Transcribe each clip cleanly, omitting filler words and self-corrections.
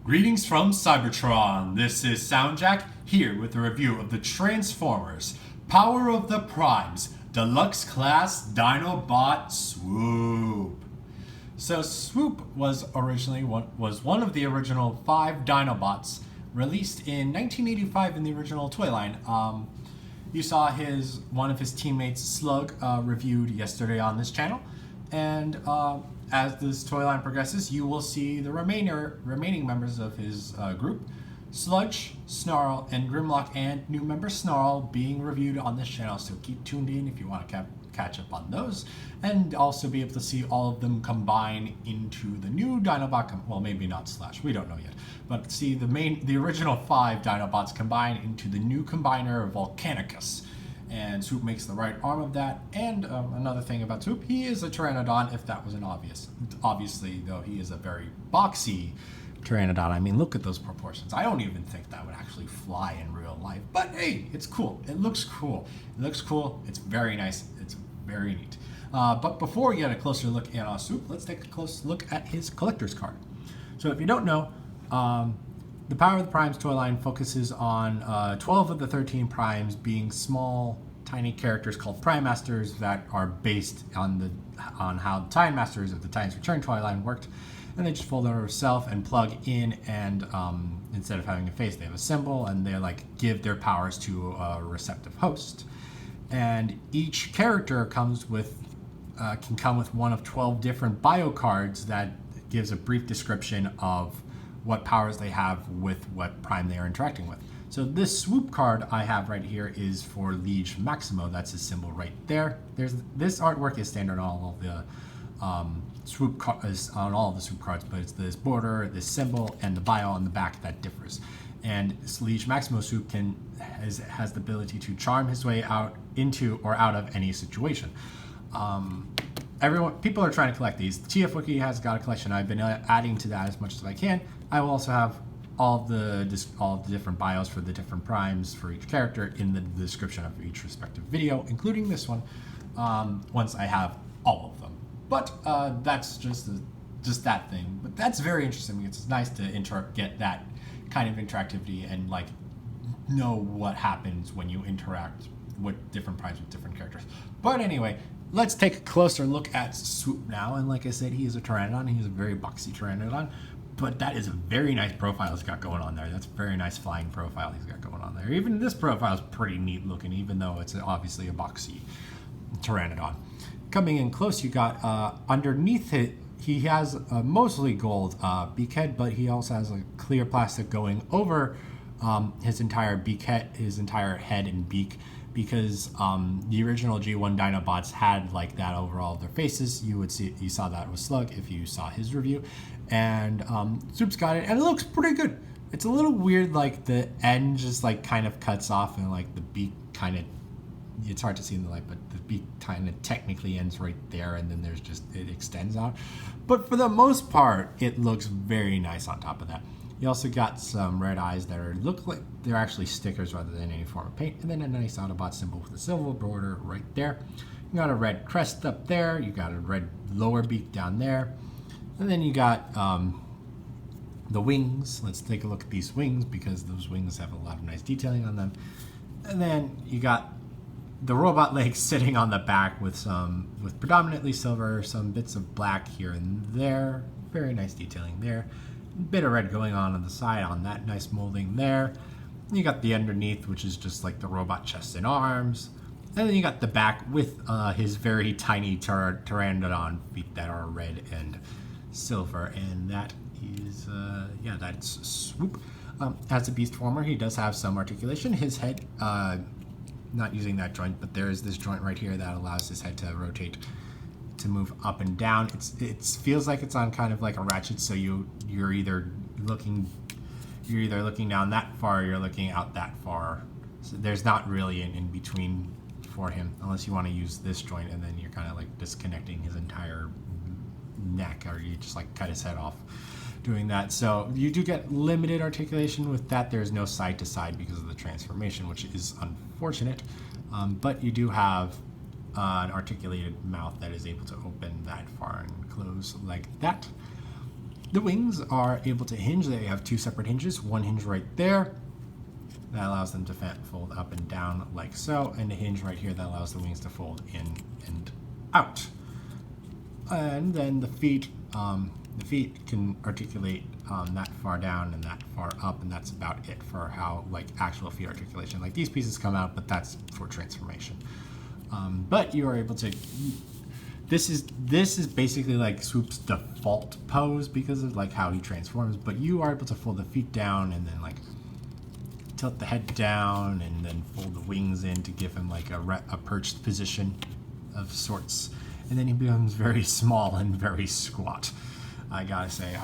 Greetings from Cybertron. This is SoundJack here with a review of the Transformers Power of the Primes Deluxe Class Dinobot Swoop. So Swoop was one of the original 5 Dinobots released in 1985 in the original toy line. You saw one of his teammates, Slug, reviewed yesterday on this channel, and as this toy line progresses, you will see the remaining members of his group, Sludge, Snarl, and Grimlock, and new member Snarl being reviewed on this channel. So keep tuned in if you want to catch up on those, and also be able to see all of them combine into the new Dinobot. Well, maybe not Slash, we don't know yet, but see the original 5 Dinobots combine into the new combiner Volcanicus. And Swoop makes the right arm of that. And another thing about Swoop, he is a Pteranodon, if that wasn't obvious. Obviously, though, he is a very boxy Pteranodon. I mean, look at those proportions. I don't even think that would actually fly in real life. But hey, it's cool. It looks cool. It's very nice. It's very neat. But before we get a closer look at Swoop, let's take a close look at his collector's card. So if you don't know, the Power of the Primes toy line focuses on 12 of the 13 primes being small, tiny characters called Prime Masters that are based on how the Time Masters of the Titan's Return toy line worked. And they just fold over itself and plug in, and instead of having a face, they have a symbol, and they give their powers to a receptive host. And each character can come with one of 12 different bio cards that gives a brief description of what powers they have with what prime they are interacting with. So this Swoop card I have right here is for Liege Maximo. That's his symbol right there. This artwork is standard on all of the Swoop cards, but it's this border, this symbol, and the bio on the back that differs. And Liege Maximo Swoop has the ability to charm his way out into or out of any situation. People are trying to collect these. TF Wiki has got a collection. I've been adding to that as much as I can. I will also have all the different bios for the different primes for each character in the description of each respective video, including this one, once I have all of them. But that's just that thing. But that's very interesting because it's nice to get that kind of interactivity and know what happens when you interact with different primes with different characters. But anyway, let's take a closer look at Swoop now. And like I said, he is a Pteranodon. He's a very boxy Pteranodon. But that is a very nice profile he's got going on there. That's a very nice flying profile he's got going on there. Even this profile is pretty neat looking, even though it's obviously a boxy Pteranodon. Coming in close, you got underneath it, he has a mostly gold beakhead, but he also has a clear plastic going over his entire beakhead, his entire head and beak, because the original G1 Dinobots had that over all of their faces. You saw that with Slug if you saw his review, and Swoop's got it, and it looks pretty good. It's a little weird, the end just kind of cuts off, and the beak kind of, it's hard to see in the light, but the beak kind of technically ends right there, and then it extends out. But for the most part, it looks very nice on top of that. You also got some red eyes that look like they're actually stickers rather than any form of paint, and then a nice Autobot symbol with a silver border right there. You got a red crest up there, you got a red lower beak down there, and then you got the wings. Let's take a look at these wings because those wings have a lot of nice detailing on them. And then you got the robot legs sitting on the back with predominantly silver, some bits of black here and there. Very nice detailing there. Bit of red going on the side on that nice molding there. You got the underneath, which is just the robot chest and arms. And then you got the back with his very tiny Pteranodon feet that are red and silver. And that is, that's Swoop. As a beast former, he does have some articulation. His head, not using that joint, but there is this joint right here that allows his head to rotate, to move up and down. It feels like it's on kind of like a ratchet, so you're either looking down that far or you're looking out that far. So there's not really an in between for him, unless you want to use this joint, and then you're kind of disconnecting his entire neck, or you just cut his head off doing that. So you do get limited articulation with that. There's no side to side because of the transformation, which is unfortunate, but you do have an articulated mouth that is able to open that far and close like that. The wings are able to hinge. They have two separate hinges. One hinge right there that allows them to fold up and down like so, and a hinge right here that allows the wings to fold in and out. And then the feet can articulate that far down and that far up, and that's about it for how like actual feet articulation. Like these pieces come out, but that's for transformation. But you are able to. This is basically like Swoop's default pose because of like how he transforms. But you are able to fold the feet down and then like tilt the head down and then fold the wings in to give him like a perched position of sorts. And then he becomes very small and very squat. I gotta say,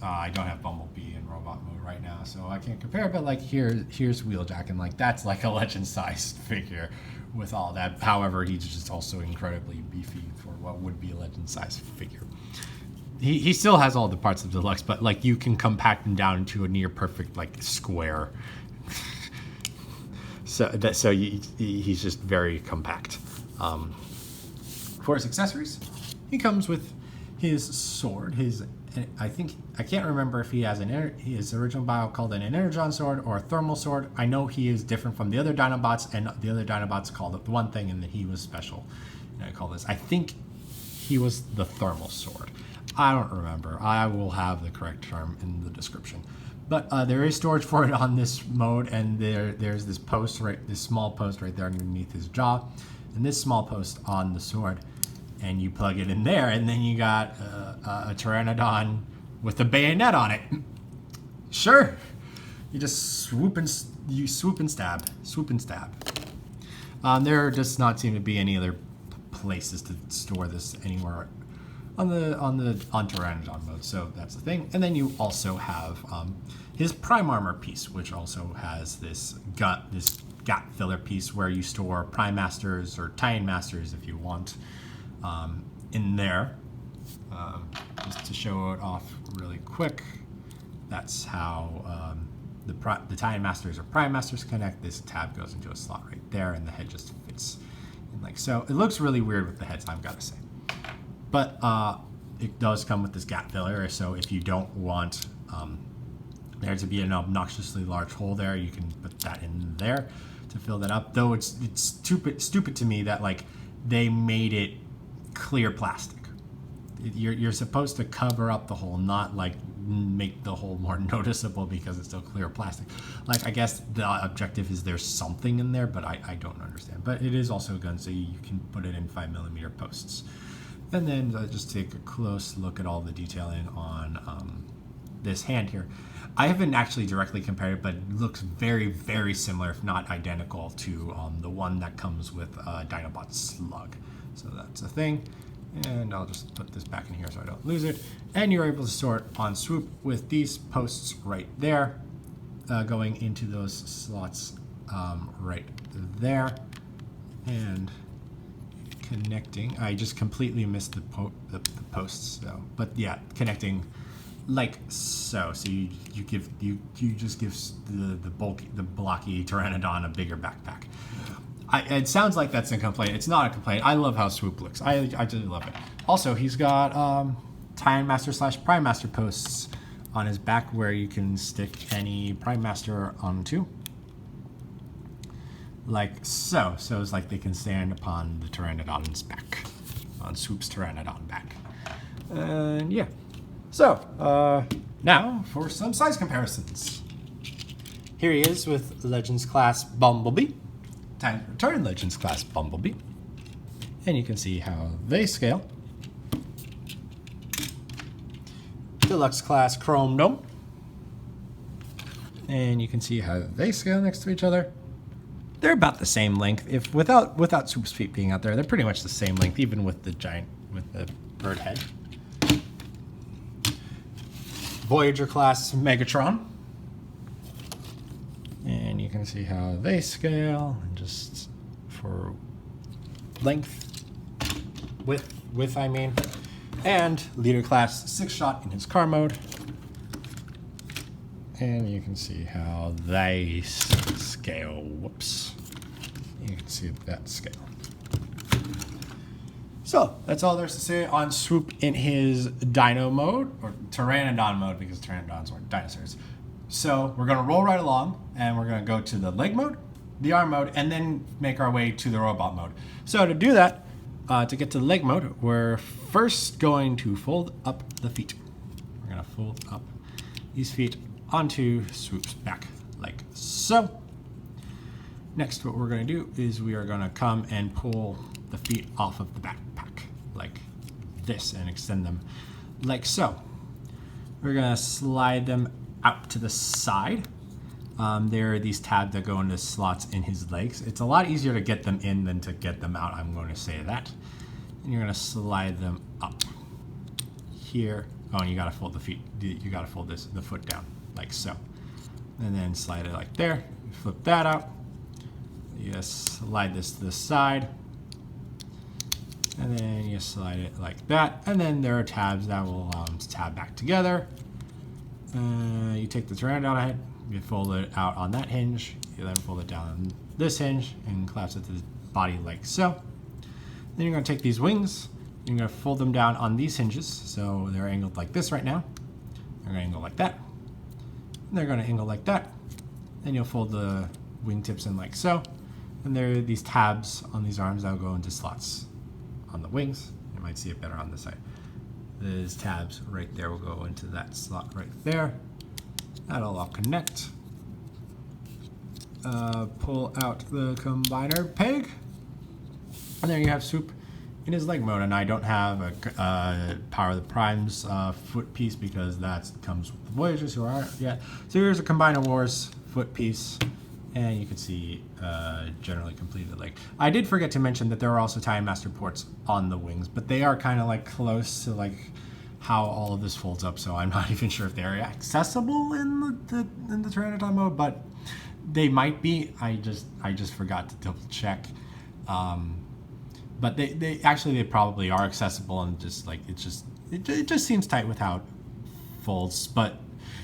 I don't have Bumblebee in robot mode right now, so I can't compare. But like here's Wheeljack, and like that's like a legend-sized figure with all that. However, he's just also incredibly beefy for what would be a legend-sized figure. He still has all the parts of Deluxe, but like you can compact him down into a near perfect like square. He's just very compact. For his accessories, he comes with his sword. I can't remember if he has his original bio called an energon sword or a thermal sword. I know he is different from the other Dinobots, and the other Dinobots called it the one thing, and that he was special. And I call this. I think he was the thermal sword. I don't remember. I will have the correct term in the description. But there is storage for it on this mode, and there's this small post right there underneath his jaw, and this small post on the sword. And you plug it in there, and then you got a Pteranodon with a bayonet on it. Sure, you just swoop and stab. There does not seem to be any other places to store this anywhere on Pteranodon mode, so that's the thing. And then you also have his prime armor piece, which also has this gap filler piece where you store Prime Masters or Titan Masters if you want. In there, just to show it off really quick, that's how the Titan Masters or Prime Masters connect. This tab goes into a slot right there, and the head just fits in like so. It looks really weird with the heads, I've got to say, but it does come with this gap filler. So if you don't want there to be an obnoxiously large hole there, you can put that in there to fill that up. Though it's stupid to me that like they made it clear plastic. You're supposed to cover up the hole, not like make the hole more noticeable because it's still clear plastic. Like I guess the objective is there's something in there, but I don't understand. But it is also a gun, so you can put it in 5mm posts. And then just take a close look at all the detailing on this hand here. I haven't actually directly compared it, but it looks very, very similar, if not identical, to the one that comes with Dinobot Slug. So that's a thing. And I'll just put this back in here so I don't lose it. And you're able to store it on Swoop with these posts right there, going into those slots right there. And connecting. I just completely missed the posts, so. But yeah, connecting like so. So you just give the blocky Pteranodon a bigger backpack. It sounds like that's a complaint. It's not a complaint. I love how Swoop looks. I really love it. Also, he's got Titan Master / Prime Master posts on his back where you can stick any Prime Master onto. Like so. So it's like they can stand upon the Pteranodon's back. On Swoop's Pteranodon back. And yeah. So, now for some size comparisons. Here he is with Legends Class Bumblebee. Time to return Legends Class Bumblebee. And you can see how they scale. Deluxe Class Chrome Dome. And you can see how they scale next to each other. They're about the same length. If without Swoop's feet being out there, they're pretty much the same length, even with the bird head. Voyager Class Megatron. And you can see how they scale, and just for length, width I mean. And Leader Class 6-shot in his car mode. And you can see how they scale. Whoops. You can see that scale. So that's all there's to say on Swoop in his Dino mode, or Pteranodon mode, because Pteranodons are dinosaurs. So we're going to roll right along, and we're going to go to the leg mode, the arm mode, and then make our way to the robot mode. So to do that, to get to the leg mode, we're first going to fold up the feet. We're going to fold up these feet onto Swoop's back, like so. Next, what we're going to do is we are going to come and pull the feet off of the backpack, like this, and extend them like so. We're going to slide them out to the side. There are these tabs that go into slots in his legs. It's a lot easier to get them in than to get them out, I'm going to say that. And you're going to slide them up here. Oh, and you got to fold the feet. You got to fold the foot down like so. And then slide it like there. Flip that out. You slide this to the side. And then you slide it like that. And then there are tabs that will allow them to tab back together. You take the Pteranodon head, you fold it out on that hinge, you then fold it down on this hinge and collapse it to the body like so. Then you're going to take these wings, you're going to fold them down on these hinges, so they're angled like this right now. They're going to angle like that. And they're going to angle like that. Then you'll fold the wingtips in like so. And there are these tabs on these arms that will go into slots on the wings. You might see it better on this side. These tabs right there will go into that slot right there. That'll all connect. Pull out the combiner peg. And there you have Swoop in his leg mode. And I don't have a Power of the Primes foot piece because that comes with the Voyagers who aren't yet. So here's a Combiner Wars foot piece. And you can see generally completed leg. I did forget to mention that there are also Time Master ports on the wings, but they are kind of like close to like how all of this folds up, so I'm not even sure if they're accessible in the Pteranodon mode, but they might be. I just forgot to double check. But they probably are accessible, and just like it just seems tight without folds. But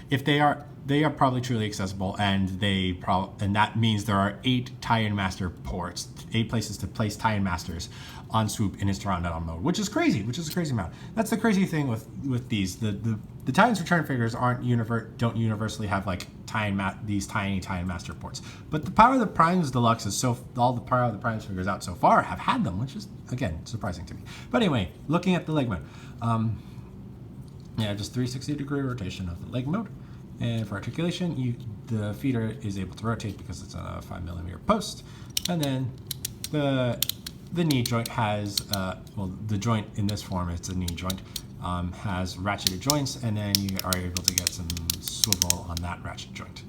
if they are probably truly accessible, and and that means there are 8 Tie-in Master ports, 8 places to place Tie-in Masters on Swoop in his Pteranodon mode, which is crazy, which is a crazy amount. That's the crazy thing with these. The Titans Return figures don't universally have like these tiny Tie-in Master ports, but the Power of the Primes Deluxe is all the Power of the Primes figures out so far have had them, which is again surprising to me. But anyway, looking at the leg mode, yeah, just 360-degree rotation of the leg mode. And for articulation, the feeder is able to rotate because it's on a 5mm post. And then the knee joint has, the joint in this form, it's a knee joint, has ratcheted joints, and then you are able to get some swivel on that ratchet joint.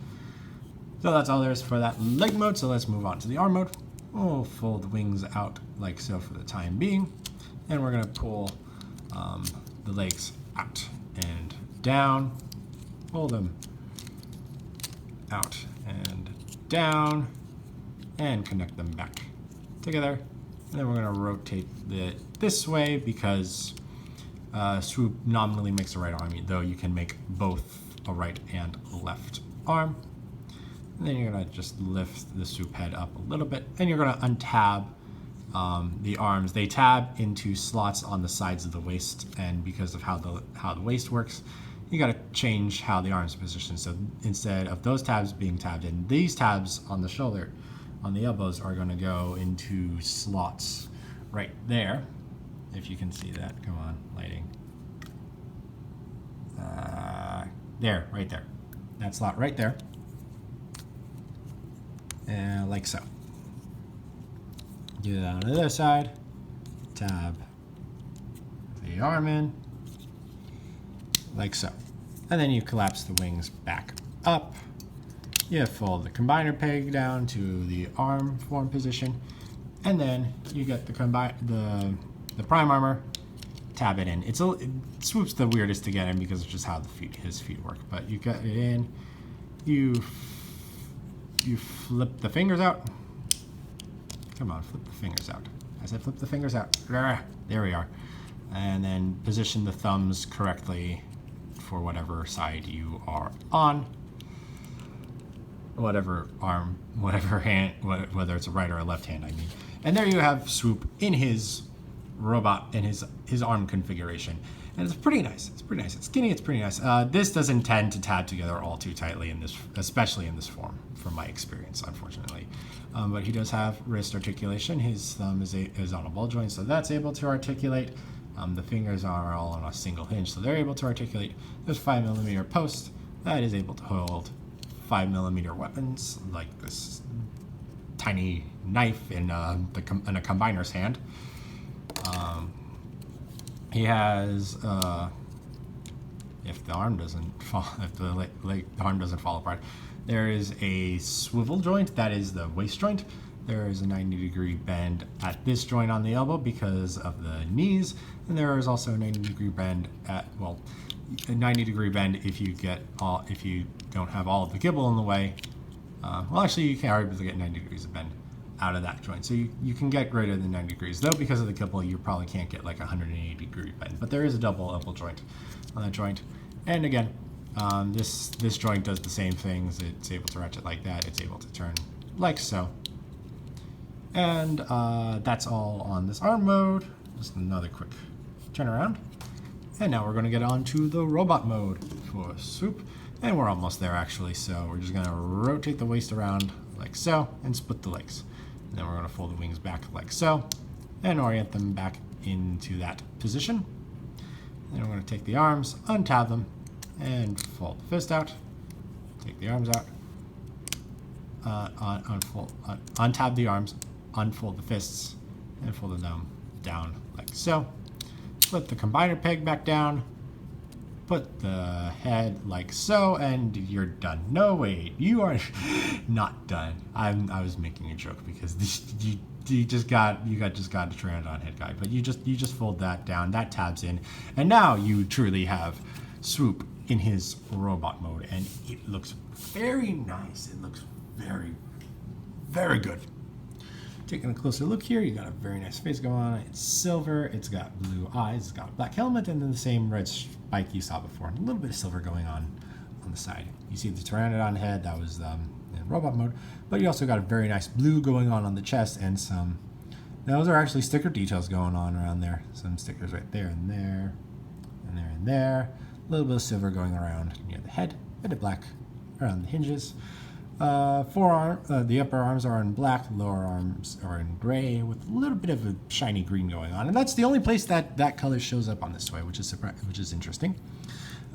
So that's all there is for that leg mode, so let's move on to the arm mode. We'll fold the wings out like so for the time being, and we're going to pull the legs out and down. Pull them out and down and connect them back together. And then we're going to rotate it this way because Swoop nominally makes a right arm, though you can make both a right and a left arm. And then you're going to just lift the Swoop head up a little bit, and you're going to untab the arms. They tab into slots on the sides of the waist, and because of how the waist works, you got to change how the arms are positioned. So instead of those tabs being tabbed in, these tabs on the shoulder, on the elbows, are going to go into slots right there. If you can see that, come on, lighting. There, right there. That slot right there. And like so. Do that on the other side. Tab the arm in. Like so. And then you collapse the wings back up. You fold the combiner peg down to the arm form position. And then you get the prime armor, tab it in. It Swoop's the weirdest to get in because of just how his feet work. But you get it in. You flip the fingers out. Come on, flip the fingers out. I said flip the fingers out. There we are. And then position the thumbs correctly for whatever side you are on. Whatever arm, whatever hand, whether it's a right or a left hand, I mean. And there you have Swoop in his robot in his arm configuration. And it's pretty nice. It's pretty nice. It's skinny. It's pretty nice. This doesn't tend to tab together all too tightly in this, especially in this form, from my experience, unfortunately. But he does have wrist articulation. His thumb is on a ball joint, so that's able to articulate. The fingers are all on a single hinge, so they're able to articulate. There's 5mm post that is able to hold 5mm weapons, like this tiny knife in a combiner's hand. He has, if the arm doesn't fall, if the arm doesn't fall apart, there is a swivel joint, that is the waist joint. There is a 90-degree bend at this joint on the elbow because of the knees, and there is also a 90-degree bend at, well, a 90-degree bend if you don't have all of the gibble in the way. Well, actually, you can't able to get 90 degrees of bend out of that joint. So you can get greater than 90 degrees. Though because of the gibble, you probably can't get like 180-degree bend. But there is a double elbow joint on that joint. And again, this joint does the same things. It's able to ratchet like that. It's able to turn like so. And that's all on this arm mode. Just another quick turnaround. And now we're going to get on to the robot mode for Swoop. And we're almost there actually, so we're just going to rotate the waist around like so and split the legs. And then we're going to fold the wings back like so and orient them back into that position. Then we're going to take the arms, untab them, and fold the fist out. Take the arms out, untab the arms, unfold the fists, and fold them down like so. Flip the combiner peg back down, put the head like so, and you're done. No, wait, you are not done. I was making a joke because you just got a Pteranodon head guy, but you just fold that down, that tabs in, and now you truly have Swoop in his robot mode, and it looks very nice. It looks very, very good. Taking a closer look here, you got a very nice face going on. It's silver, it's got blue eyes, it's got a black helmet, and then the same red spike you saw before, and a little bit of silver going on the side. You see the Pteranodon head, that was in robot mode, but you also got a very nice blue going on the chest, and those are actually sticker details going on around there. Some stickers right there and there, and there and there. A little bit of silver going around near the head, a bit of black around the hinges. The upper arms are in black, the lower arms are in gray with a little bit of a shiny green going on, and that's the only place that color shows up on this toy, which is interesting.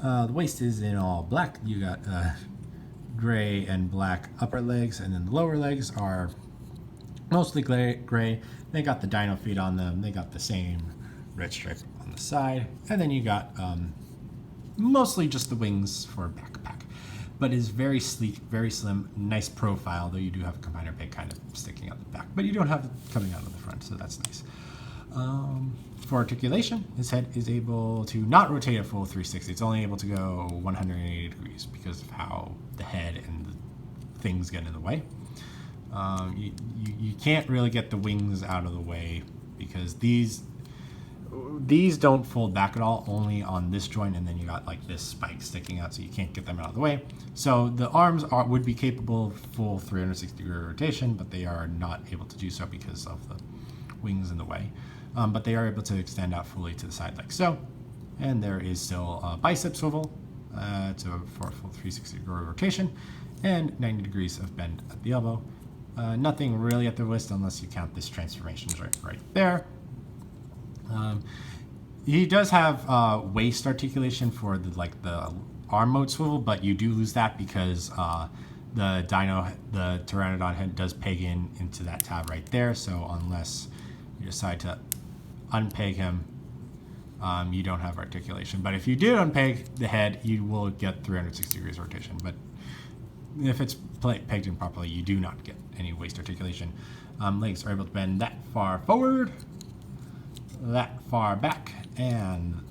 The waist is in all black. You got gray and black upper legs, and then the lower legs are mostly gray. They got the dino feet on them. They got the same red stripe on the side, and then you got mostly just the wings for backpack. But is very sleek, very slim, nice profile, though you do have a combiner peg kind of sticking out the back, but you don't have it coming out of the front, so that's nice. For articulation, his head is able to not rotate a full 360. It's only able to go 180 degrees because of how the head and the things get in the way. You can't really get the wings out of the way because these don't fold back at all, only on this joint, and then you got like this spike sticking out, so you can't get them out of the way. So the arms would be capable of full 360-degree rotation, but they are not able to do so because of the wings in the way. But they are able to extend out fully to the side like so. And there is still a bicep swivel for a full 360-degree rotation, and 90 degrees of bend at the elbow. Nothing really at the wrist unless you count this transformation right there. He does have waist articulation for the arm mode swivel, but you do lose that because the Pteranodon head does peg into that tab right there. So unless you decide to unpeg him, you don't have articulation. But if you did unpeg the head, you will get 360 degrees rotation. But if it's pegged in properly, you do not get any waist articulation. Legs are able to bend that far forward, that far back, and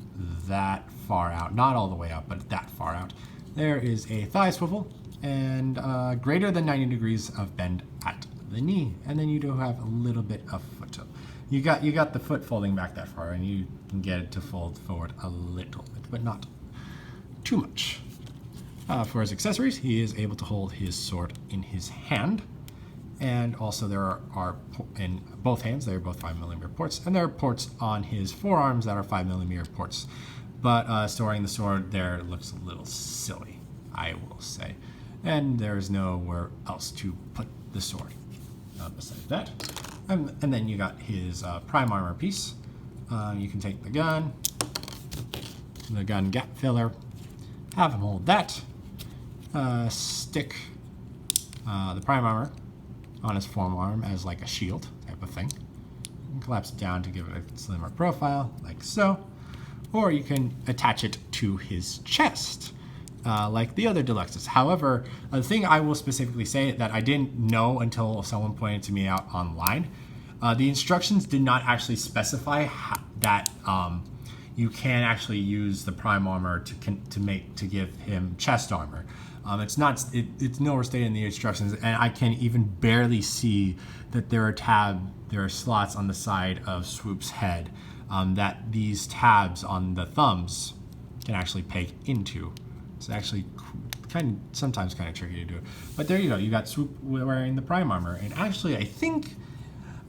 that far out. Not all the way out, but that far out. There is a thigh swivel and greater than 90 degrees of bend at the knee. And then you do have a little bit of foot tilt. You got the foot folding back that far, and you can get it to fold forward a little bit, but not too much. For his accessories, he is able to hold his sword in his hand. And also there are in both hands. They're both 5mm ports, and there are ports on his forearms that are 5mm ports. But storing the sword there looks a little silly, I will say. And there's nowhere else to put the sword besides that. And then you got his prime armor piece. You can take the gun gap filler, have him hold that, stick the prime armor on his forearm as like a shield type of thing. You can collapse it down to give it a slimmer profile, like so. Or you can attach it to his chest, like the other Deluxes. However, the thing I will specifically say that I didn't know until someone pointed to me out online, the instructions did not actually specify that you can actually use the prime armor to give him chest armor. It's nowhere stated in the instructions, and I can even barely see that there are slots on the side of Swoop's head that these tabs on the thumbs can actually peg into. It's actually sometimes kind of tricky to do. But there you go. You got Swoop wearing the prime armor, and actually I think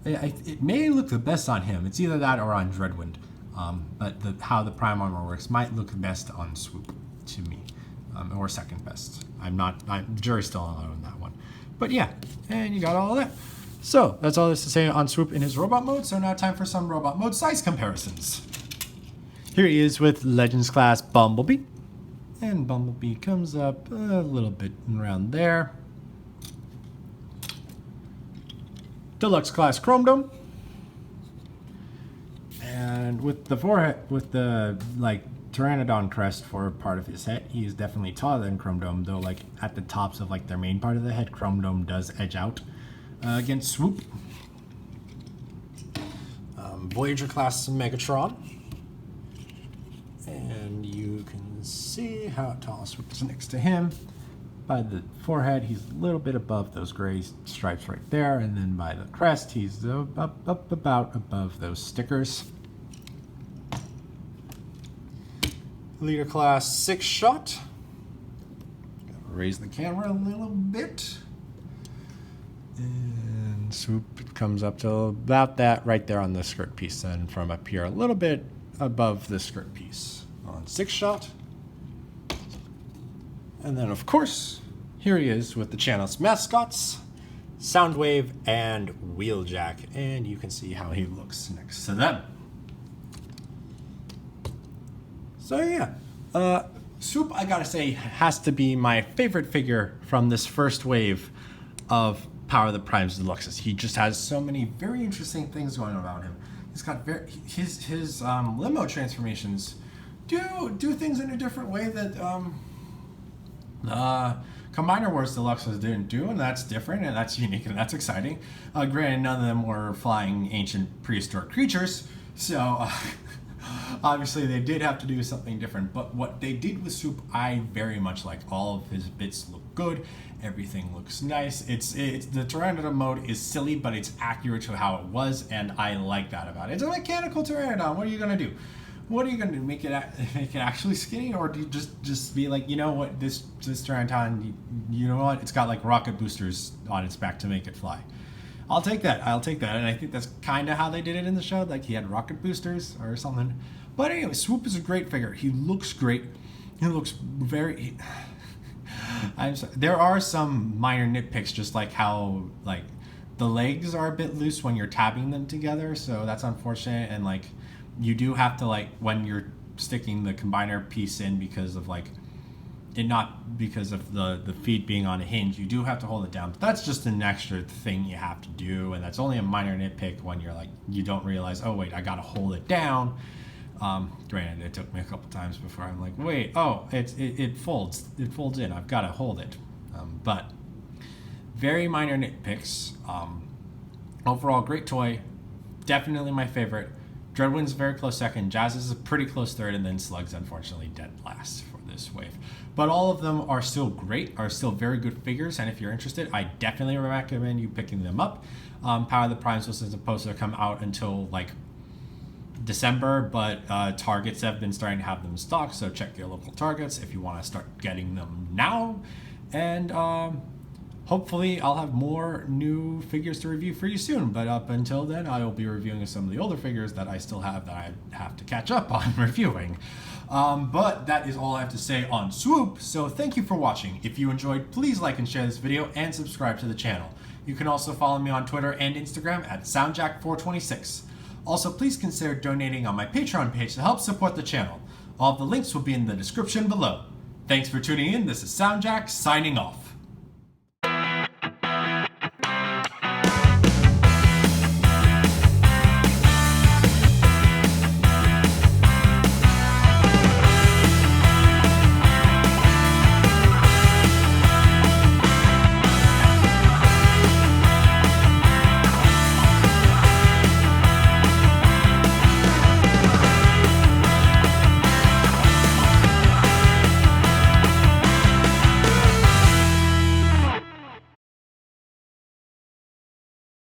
it may look the best on him. It's either that or on Dreadwind. But how the prime armor works might look best on Swoop to me, or second best. The jury's still on that one. But yeah, and you got all of that. So that's all there's to say on Swoop in his robot mode. So now time for some robot mode size comparisons. Here he is with Legends class Bumblebee. And Bumblebee comes up a little bit around there. Deluxe class Chrome Dome. And with the forehead, with the Pteranodon crest for part of his head, he is definitely taller than Chrome Dome, though at the tops of their main part of the head, Chrome Dome does edge out against Swoop. Voyager class Megatron. And you can see how tall Swoop is next to him. By the forehead, he's a little bit above those gray stripes right there, and then by the crest, he's up about above those stickers. Leader class 6-shot. Raise the camera a little bit. And Swoop comes up to about that right there on the skirt piece, and from up here a little bit above the skirt piece on 6-shot. And then, of course, here he is with the channel's mascots, Soundwave and Wheeljack, and you can see how he looks next to them. So yeah, Swoop, I gotta say, has to be my favorite figure from this first wave of Power of the Primes Deluxes. He just has so many very interesting things going on about him. He's got his limo transformations do things in a different way that Combiner Wars Deluxes didn't do, and that's different, and that's unique, and that's exciting. Granted, none of them were flying ancient prehistoric creatures, so obviously they did have to do something different. But what they did with Swoop, I very much like. All of his bits look good. Everything looks nice. It's the Pteranodon mode is silly, but it's accurate to how it was, and I like that about it. It's a mechanical Pteranodon. What are you gonna do? What are you gonna do? Make it actually skinny, or do you just be like, you know what, this Pteranodon, you know what, it's got like rocket boosters on its back to make it fly. I'll take that, and I think that's kind of how they did it in the show, like he had rocket boosters or something. But anyway, Swoop is a great figure. He looks great. He looks very... I'm sorry. There are some minor nitpicks, just like how the legs are a bit loose when you're tabbing them together, so that's unfortunate. And you do have to when you're sticking the combiner piece in, because of because of the feet being on a hinge, you do have to hold it down. But that's just an extra thing you have to do, and that's only a minor nitpick when you're you don't realize, oh wait, I gotta hold it down. Granted, it took me a couple times before I'm like, wait, oh, it folds in, I've got to hold it. But very minor nitpicks. Overall, great toy, definitely my favorite. Dreadwind's a very close second, Jazz is a pretty close third, and then Slug's unfortunately dead last for this wave. But all of them are still great, are still very good figures, and if you're interested, I definitely recommend you picking them up. Power of the Primes was supposed to come out until December, but Targets have been starting to have them in stock, so check your local Targets if you want to start getting them now. And hopefully I'll have more new figures to review for you soon. But up until then, I will be reviewing some of the older figures that I still have that I have to catch up on reviewing. But that is all I have to say on Swoop, so thank you for watching. If you enjoyed, please like and share this video and subscribe to the channel. You can also follow me on Twitter and Instagram at SoundJack426. Also, please consider donating on my Patreon page to help support the channel. All of the links will be in the description below. Thanks for tuning in. This is SoundJack signing off.